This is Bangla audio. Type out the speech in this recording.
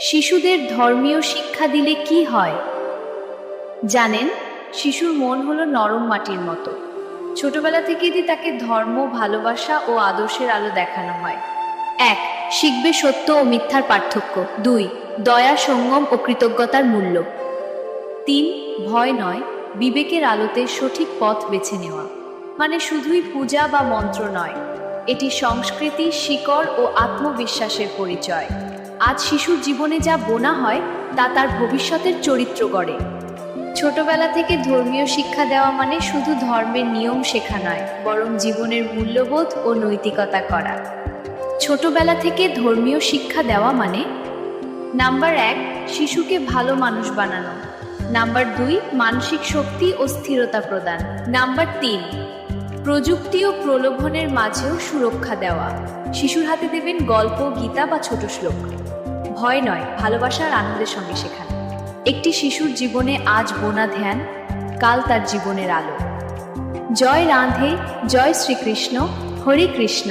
শিশুদের ধর্মীয় শিক্ষা দিলে কি হয় জানেন? শিশুর মন হলো নরম মাটির মতো। ছোটবেলা থেকেই তাকে ধর্ম, ভালোবাসা ও আদর্শের আলো দেখানো হয়। 1. শিখবে সত্য ও মিথ্যার পার্থক্য। 2. দয়া, সংযম ও কৃতজ্ঞতার মূল্য। 3. ভয় নয়, বিবেকের আলোতে সঠিক পথ বেছে নেওয়া। মানে শুধুই পূজা বা মন্ত্র নয়, এটি সংস্কৃতি, শিকড় ও আত্মবিশ্বাসের পরিচয়। আজ শিশুর জীবনে যা বোনা হয় তা তার ভবিষ্যতের চরিত্র গড়ে। ছোটবেলা থেকে ধর্মীয় শিক্ষা দেওয়া মানে শুধু ধর্মের নিয়ম শেখা নয়, বরং জীবনের মূল্যবোধ ও নৈতিকতা করা। ছোটবেলা থেকে ধর্মীয় শিক্ষা দেওয়া মানে: নাম্বার 1, শিশুকে ভালো মানুষ বানানো। নাম্বার 2, মানসিক শক্তি ও স্থিরতা প্রদান। নাম্বার 3, প্রযুক্তি ও প্রলোভনের মাঝেও সুরক্ষা দেওয়া। শিশুর হাতে দেবেন গল্প, গীতা বা ছোট শ্লোক। ভয় নয়, ভালোবাসা আর আনন্দের সঙ্গে শেখান। একটি শিশুর জীবনে আজ বোনা ধ্যান, কাল তার জীবনের আলো। জয় রাধে, জয় শ্রীকৃষ্ণ, হরে কৃষ্ণ।